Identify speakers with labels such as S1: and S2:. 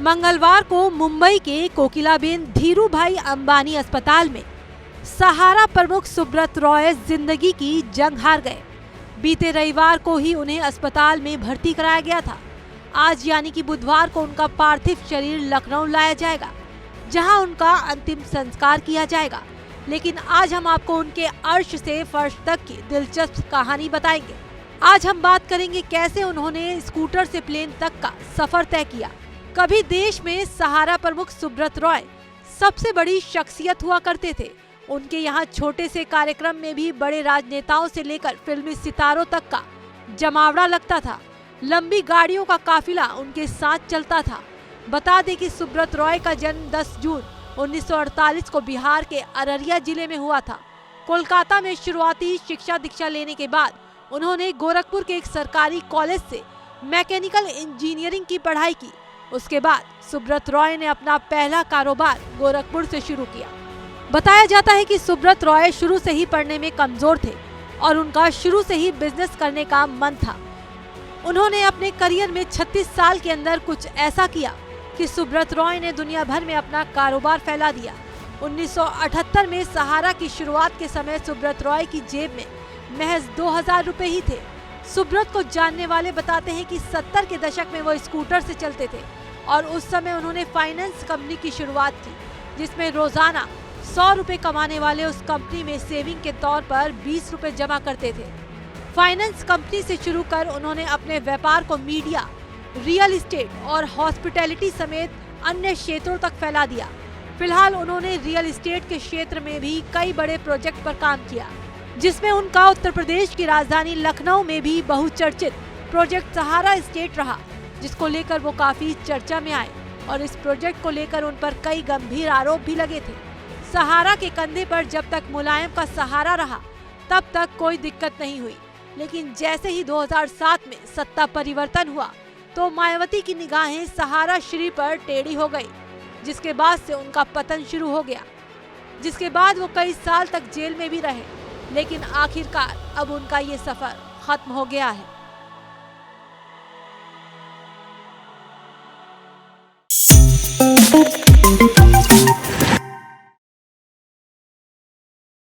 S1: मंगलवार को मुंबई के कोकिलाबेन धीरूभाई अंबानी अस्पताल में सहारा प्रमुख सुब्रत रॉय जिंदगी की जंग हार गए। बीते रविवार को ही उन्हें अस्पताल में भर्ती कराया गया था। आज यानी कि बुधवार को उनका पार्थिव शरीर लखनऊ लाया जाएगा, जहां उनका अंतिम संस्कार किया जाएगा। लेकिन आज हम आपको उनके अर्श से फर्श तक की दिलचस्प कहानी बताएंगे। आज हम बात करेंगे कैसे उन्होंने स्कूटर से प्लेन तक का सफर तय किया। कभी देश में सहारा प्रमुख सुब्रत रॉय सबसे बड़ी शख्सियत हुआ करते थे। उनके यहाँ छोटे से कार्यक्रम में भी बड़े राजनेताओं से लेकर फिल्मी सितारों तक का जमावड़ा लगता था। लंबी गाड़ियों का काफिला उनके साथ चलता था। बता दें कि सुब्रत रॉय का जन्म 10 जून 1948 को बिहार के अररिया जिले में हुआ था। कोलकाता में शुरुआती शिक्षा दीक्षा लेने के बाद उन्होंने गोरखपुर के एक सरकारी कॉलेज से मैकेनिकल इंजीनियरिंग की पढ़ाई की। उसके बाद सुब्रत रॉय ने अपना पहला कारोबार गोरखपुर से शुरू किया। बताया जाता है कि सुब्रत रॉय शुरू से ही पढ़ने में कमजोर थे और उनका शुरू से ही बिजनेस करने का मन था। उन्होंने अपने करियर में 36 साल के अंदर कुछ ऐसा किया कि सुब्रत रॉय ने दुनिया भर में अपना कारोबार फैला दिया। 1978 में सहारा की शुरुआत के समय सुब्रत रॉय की जेब में महज 2000 रुपए ही थे। सुब्रत को जानने वाले बताते हैं कि 70 के दशक में वो स्कूटर से चलते थे और उस समय उन्होंने फाइनेंस कंपनी की शुरुआत की, जिसमें रोजाना 100 रुपए कमाने वाले उस कंपनी में सेविंग के तौर पर 20 रुपए जमा करते थे। फाइनेंस कंपनी से शुरू कर उन्होंने अपने व्यापार को मीडिया, रियल एस्टेट और हॉस्पिटैलिटी समेत अन्य क्षेत्रों तक फैला दिया। फिलहाल उन्होंने रियल एस्टेट के क्षेत्र में भी कई बड़े प्रोजेक्ट पर काम किया, जिसमें उनका उत्तर प्रदेश की राजधानी लखनऊ में भी बहुचर्चित प्रोजेक्ट सहारा एस्टेट रहा, जिसको लेकर वो काफी चर्चा में आए और इस प्रोजेक्ट को लेकर उन पर कई गंभीर आरोप भी लगे थे। सहारा के कंधे पर जब तक मुलायम का सहारा रहा तब तक कोई दिक्कत नहीं हुई, लेकिन जैसे ही 2007 में सत्ता परिवर्तन हुआ तो मायावती की निगाहें सहारा श्री पर टेढ़ी हो गई, जिसके बाद से उनका पतन शुरू हो गया। जिसके बाद वो कई साल तक जेल में भी रहे, लेकिन आखिरकार अब उनका ये सफर खत्म हो गया है।